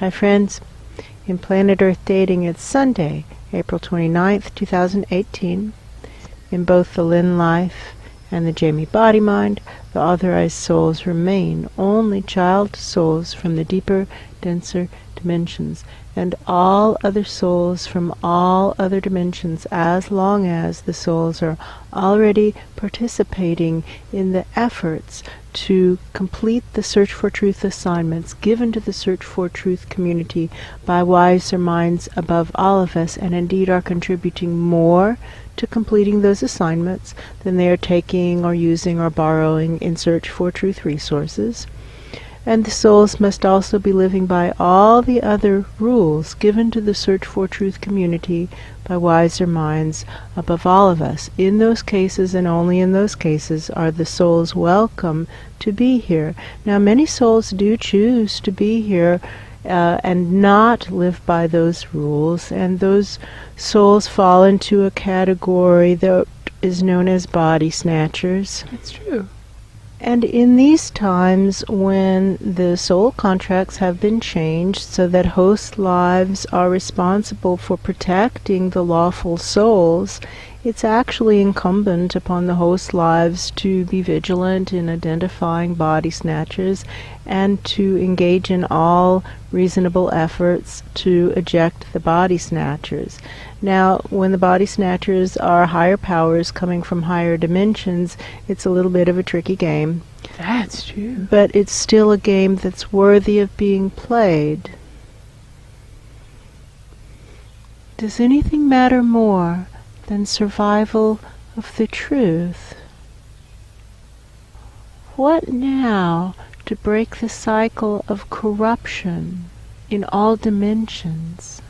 Hi friends, in Planet Earth Dating it's Sunday, April 29th, 2018. In both the Lynn Life and the Jamie Body Mind, the authorized souls remain only child souls from the deeper, denser dimensions, and all other souls from all other dimensions, as long as the souls are already participating in the efforts to complete the Search for Truth assignments given to the Search for Truth community by wiser minds above all of us, and indeed are contributing more to completing those assignments than they are taking or using or borrowing in Search for Truth resources. And the souls must also be living by all the other rules given to the Search for Truth community by wiser minds above all of us. In those cases, and only in those cases, are the souls welcome to be here. Now, many souls do choose to be here and not live by those rules, and those souls fall into a category that is known as body snatchers. That's true. And in these times when the soul contracts have been changed so that host lives are responsible for protecting the lawful souls, it's actually incumbent upon the host lives to be vigilant in identifying body snatchers and to engage in all reasonable efforts to eject the body snatchers. Now, when the body snatchers are higher powers coming from higher dimensions, it's a little bit of a tricky game. That's true. But it's still a game that's worthy of being played. Does anything matter more than survival of the truth? What now to break the cycle of corruption in all dimensions?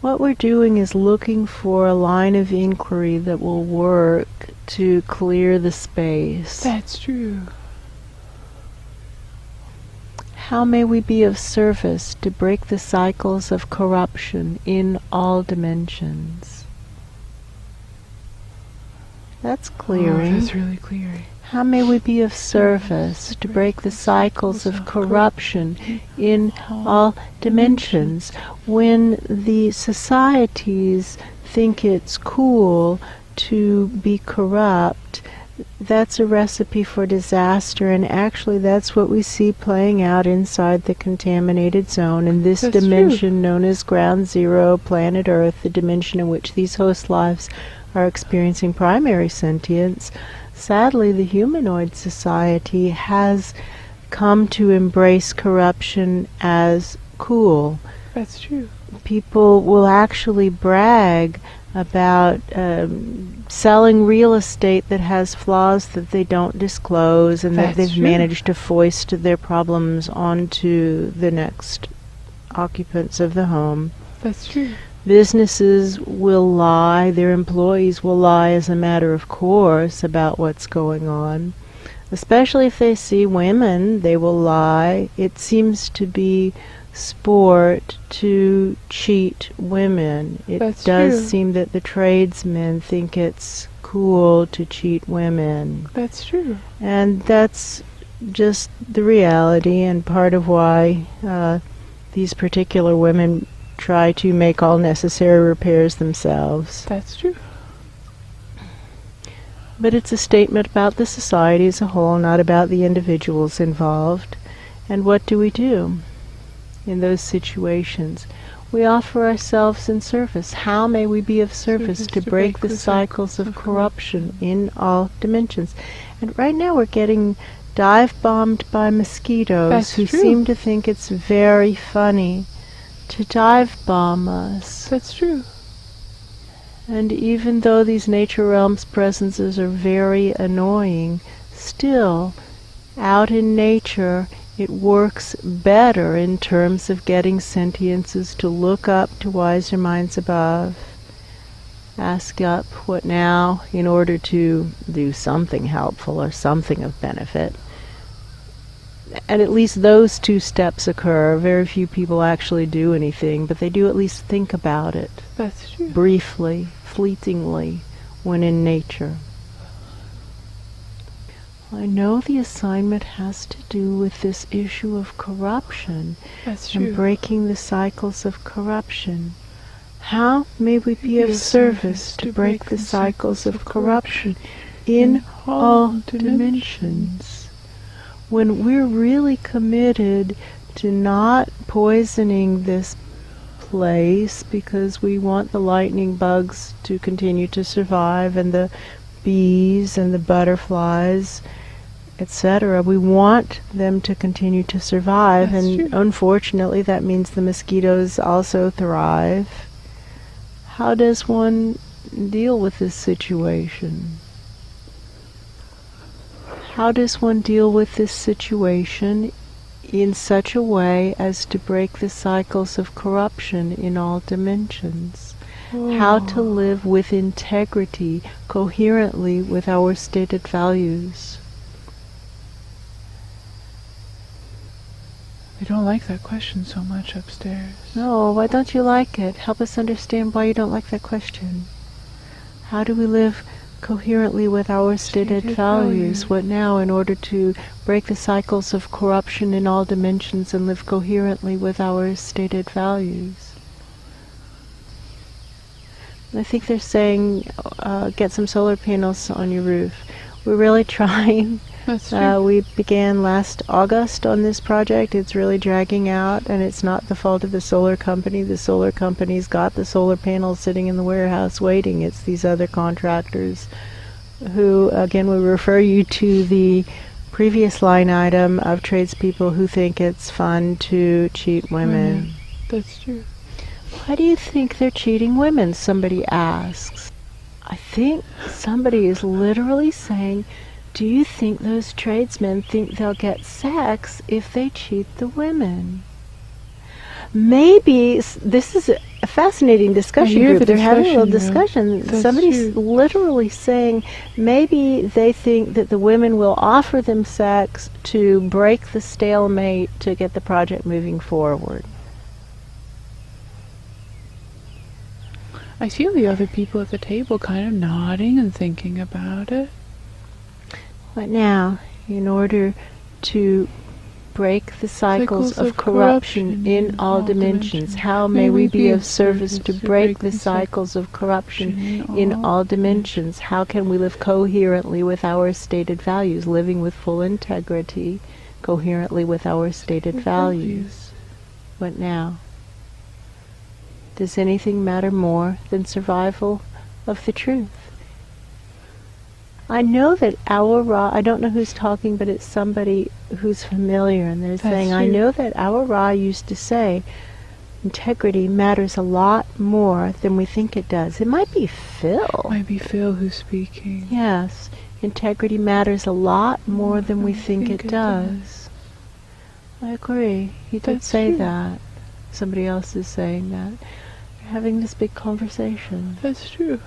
What we're doing is looking for a line of inquiry that will work to clear the space. That's true. How may we be of service to break the cycles of corruption in all dimensions? That's clearing. Oh, that's really clearing. How may we be of service to break the cycles of corruption in all dimensions? When the societies think it's cool to be corrupt, that's a recipe for disaster, and actually that's what we see playing out inside the contaminated zone in this dimension known as Ground Zero, planet Earth, the dimension in which these host lives are experiencing primary sentience. Sadly, the humanoid society has come to embrace corruption as cool. That's true. People will actually brag about selling real estate that has flaws that they don't disclose, and that they've managed to foist their problems onto the next occupants of the home. That's true. Businesses will lie, their employees will lie as a matter of course about what's going on. Especially if they see women, they will lie. It seems to be sport to cheat women. It does seem that the tradesmen think it's cool to cheat women. That's true. And that's just the reality, and part of why these particular women try to make all necessary repairs themselves. That's true. But it's a statement about the society as a whole, not about the individuals involved. And what do we do in those situations? We offer ourselves in service. How may we be of service to break the cycles of corruption in all dimensions? And right now we're getting dive-bombed by mosquitoes who seem to think it's very funny to dive-bomb us. That's true. And even though these nature realms presences are very annoying, still, out in nature, it works better in terms of getting sentiences to look up to wiser minds above. Ask up, what now, in order to do something helpful or something of benefit. And at least those two steps occur. Very few people actually do anything, but they do at least think about it. That's true. Briefly, fleetingly, when in nature. I know the assignment has to do with this issue of corruption That's true. and breaking the cycles of corruption. How may we be of service to break the cycles of corruption in all dimensions? When we're really committed to not poisoning this place because we want the lightning bugs to continue to survive and the bees and the butterflies, etc. We want them to continue to survive. That's and true. Unfortunately that means the mosquitoes also thrive. How does one deal with this situation? How does one deal with this situation in such a way as to break the cycles of corruption in all dimensions? How to live with integrity, coherently with our stated values? I don't like that question so much upstairs. No, why don't you like it? Help us understand why you don't like that question. How do we live coherently with our stated values? What now in order to break the cycles of corruption in all dimensions and live coherently with our stated values? I think they're saying get some solar panels on your roof. We're really trying. That's true. We began last August on this project. It's really dragging out, and it's not the fault of the solar company. The solar company's got the solar panels sitting in the warehouse waiting. It's these other contractors who, again, we refer you to the previous line item of tradespeople who think it's fun to cheat women. That's true. Why do you think they're cheating women? Somebody asks. I think somebody is literally saying, do you think those tradesmen think they'll get sex if they cheat the women? Maybe this is a fascinating discussion group. They're having a little discussion. Somebody's literally saying maybe they think that the women will offer them sex to break the stalemate to get the project moving forward. I feel the other people at the table kind of nodding and thinking about it. But now, in order to break the cycles of corruption in all dimensions, how may we be of service to break the cycles of corruption in all dimensions? How can we live coherently with our stated values, living with full integrity, coherently with our stated values? What now? Does anything matter more than survival of the truth? I know that our Ra, I don't know who's talking, but it's somebody who's familiar, and they're saying, I know that our Ra used to say, integrity matters a lot more than we think it does. It might be Phil. It might be Phil who's speaking. Yes, integrity matters a lot more than we think it does. I agree. He did say that. Somebody else is saying that. They're having this big conversation. That's true.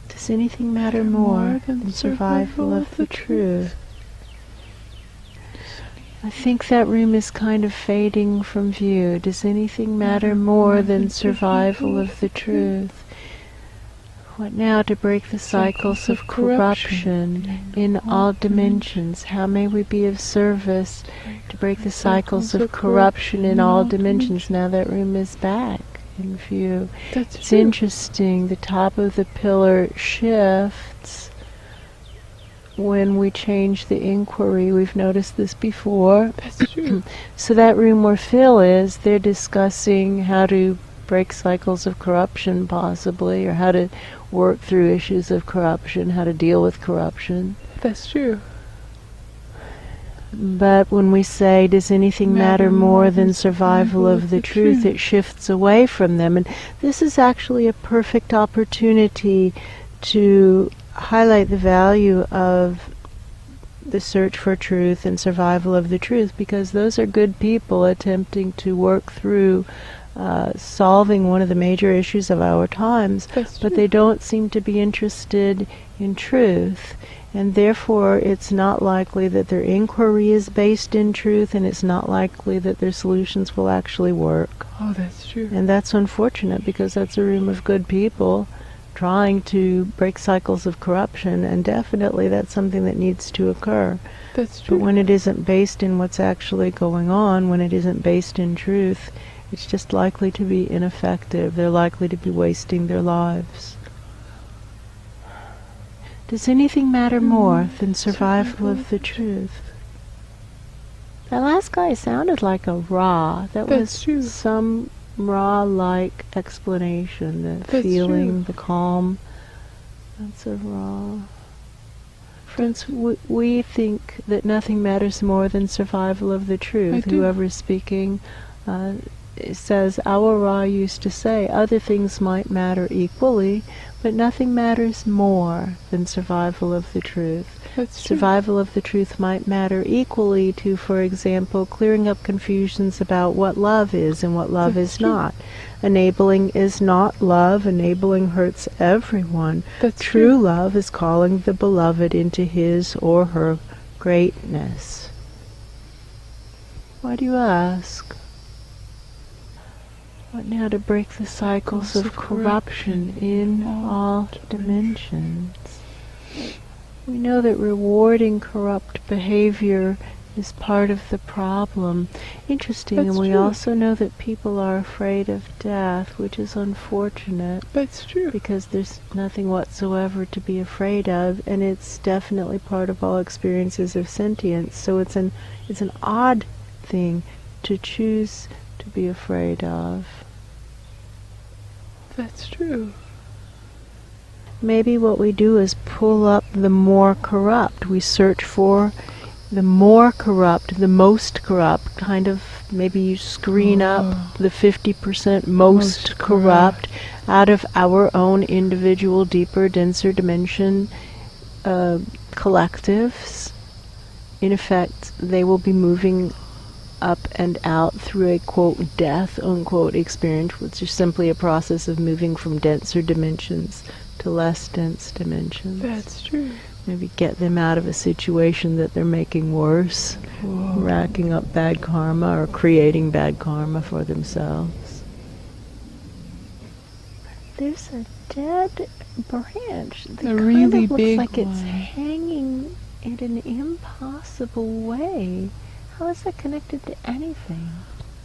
Does anything matter more than survival of the truth? I think that room is kind of fading from view. Does anything matter more than survival of the truth? What now to break the cycles of corruption in all dimensions? How may we be of service to break the cycles of corruption in all dimensions? Now that room is back in view. It's interesting. The top of the pillar shifts when we change the inquiry. We've noticed this before. That's true. So that room where Phil is, they're discussing how to break cycles of corruption possibly, or how to work through issues of corruption, how to deal with corruption. That's true. But when we say, does anything matter more than survival of the truth, it shifts away from them. And this is actually a perfect opportunity to highlight the value of the search for truth and survival of the truth, because those are good people attempting to work through solving one of the major issues of our times, but they don't seem to be interested in truth. And therefore, it's not likely that their inquiry is based in truth, and it's not likely that their solutions will actually work. Oh, that's true. And that's unfortunate, because that's a room of good people trying to break cycles of corruption, and definitely that's something that needs to occur. That's true. But when it isn't based in what's actually going on, when it isn't based in truth, it's just likely to be ineffective. They're likely to be wasting their lives. Does anything matter more than survival of the truth? That last guy sounded like a Ra. That's was true. Some Ra-like explanation. The That's feeling, true. the calm. That's a Ra. Friends, we think that nothing matters more than survival of the truth. Whoever's speaking says, our Ra used to say, other things might matter equally, but nothing matters more than survival of the truth. That's true. Survival of the truth might matter equally to, for example, clearing up confusions about what love is and what love is not. Enabling is not love. Enabling hurts everyone. True love is calling the beloved into his or her greatness. Why do you ask? What now to break the cycles of corruption in all dimensions? We know that rewarding corrupt behavior is part of the problem. Interesting, and we also know that people are afraid of death, which is unfortunate. That's true. Because there's nothing whatsoever to be afraid of, and it's definitely part of all experiences of sentience. So it's an odd thing to choose to be afraid of. That's true. Maybe what we do is pull up the more corrupt. We search for the more corrupt, the most corrupt, kind of maybe you screen up the 50% most corrupt out of our own individual, deeper, denser dimension collectives. In effect, they will be moving up and out through a, quote, death, unquote, experience, which is simply a process of moving from denser dimensions to less dense dimensions. That's true. Maybe get them out of a situation that they're making worse, racking up bad karma or creating bad karma for themselves. There's a dead branch that kind really of looks big like one. It's hanging in an impossible way. How is that connected to anything?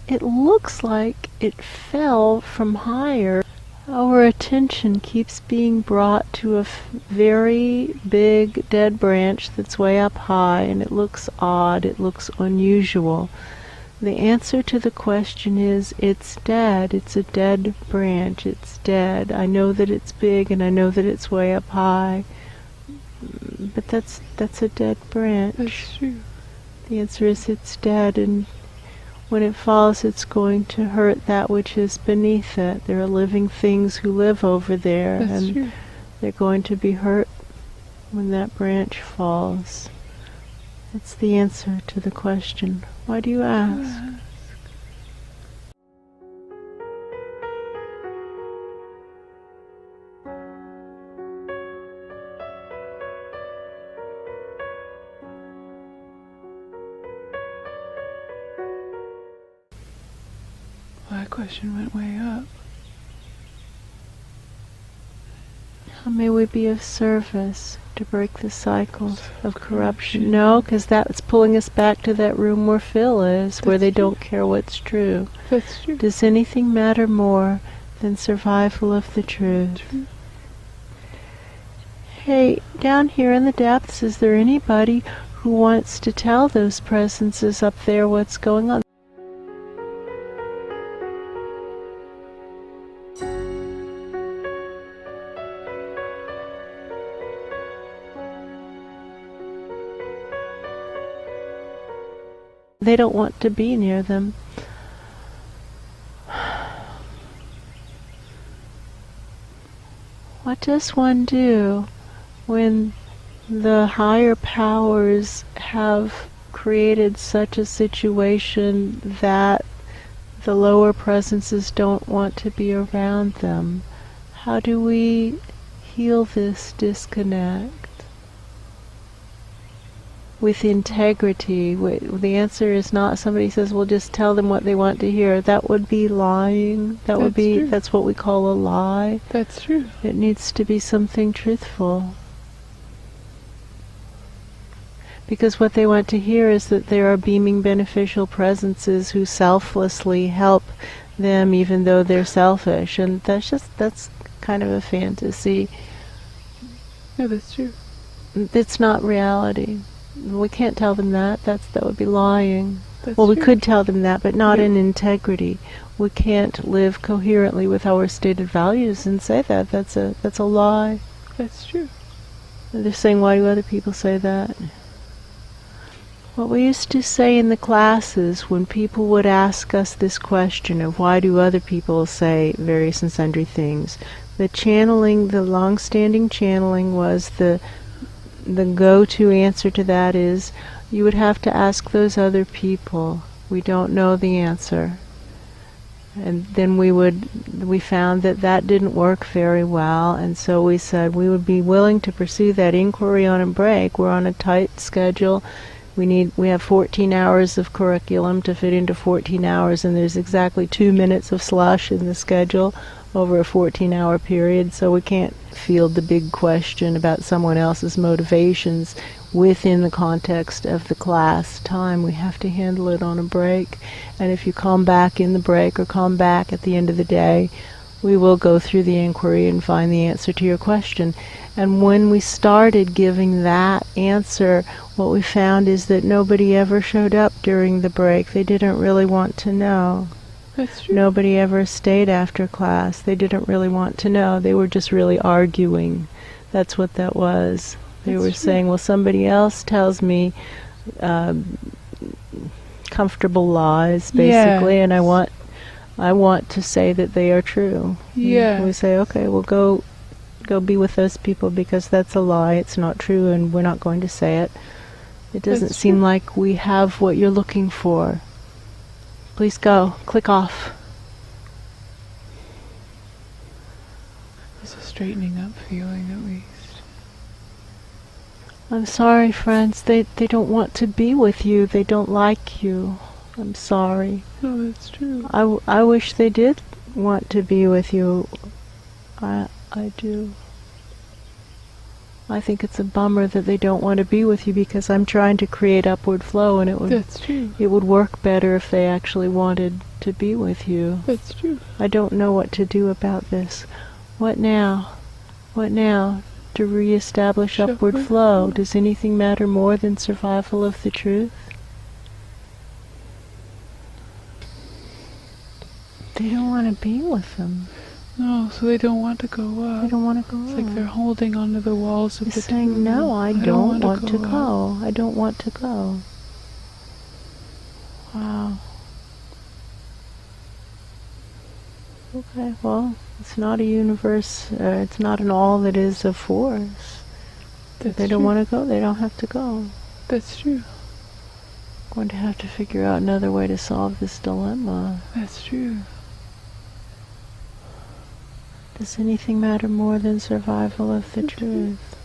It looks like it fell from higher. Our attention keeps being brought to a very big dead branch that's way up high, and it looks odd, it looks unusual. The answer to the question is, it's dead. It's a dead branch. It's dead. I know that it's big, and I know that it's way up high, but that's a dead branch. That's true. The answer is it's dead, and when it falls, it's going to hurt that which is beneath it. There are living things who live over there, That's true. They're going to be hurt when that branch falls. That's the answer to the question. Why do you ask? Well, that question went way up. How may we be of service to break the cycles of corruption? No, because that's pulling us back to that room where Phil is, where they don't care what's true. That's true. Does anything matter more than survival of the truth? Hey, down here in the depths, is there anybody who wants to tell those presences up there what's going on? They don't want to be near them. What does one do when the higher powers have created such a situation that the lower presences don't want to be around them? How do we heal this disconnect? with integrity. The answer is not somebody says, well, just tell them what they want to hear. That would be lying. That's what we call a lie. That's true. It needs to be something truthful. Because what they want to hear is that there are beaming beneficial presences who selflessly help them even though they're selfish. And that's kind of a fantasy. No, that's true. It's not reality. We can't tell them that. That would be lying. That's well, we true. could tell them that, but not in integrity. We can't live coherently with our stated values and say that. That's a lie. That's true. And they're saying, why do other people say that? What we used to say in the classes when people would ask us this question of why do other people say various and sundry things, the channeling, the long-standing channeling was the go-to answer to that is, you would have to ask those other people. We don't know the answer. And then we found that didn't work very well, and so we said we would be willing to pursue that inquiry on a break. We're on a tight schedule. We have 14 hours of curriculum to fit into 14 hours, and there's exactly 2 minutes of slush in the schedule over a 14-hour period, so we can't field the big question about someone else's motivations within the context of the class time. We have to handle it on a break, and if you come back in the break or come back at the end of the day, we will go through the inquiry and find the answer to your question. And when we started giving that answer, what we found is that nobody ever showed up during the break. They didn't really want to know. That's true. Nobody ever stayed after class. They didn't really want to know. They were just really arguing. That's what that was. They were saying, well, somebody else tells me comfortable lies, basically, and I want to say that they are true. Yeah. And we say, okay, well, go be with those people because that's a lie. It's not true, and we're not going to say it. It doesn't seem like we have what you're looking for. Please go. Click off. There's a straightening up feeling, at least. I'm sorry, friends. They don't want to be with you. They don't like you. I'm sorry. No, that's true. I wish they did want to be with you. I do. I think it's a bummer that they don't want to be with you because I'm trying to create upward flow, and That's true. It would work better if they actually wanted to be with you. That's true. I don't know what to do about this. What now? What now? To reestablish upward flow. Does anything matter more than survival of the truth? They don't want to be with them. No, so they don't want to go up. They don't want to go It's up. like they're holding onto the walls of They're the saying, tomb. no, I don't want to up. go. I don't want to go. Wow. Okay, well, it's not a universe, it's not an all that is a force. If they don't want to go, they don't have to go. That's true. I'm going to have to figure out another way to solve this dilemma. That's true. Does anything matter more than survival of the truth?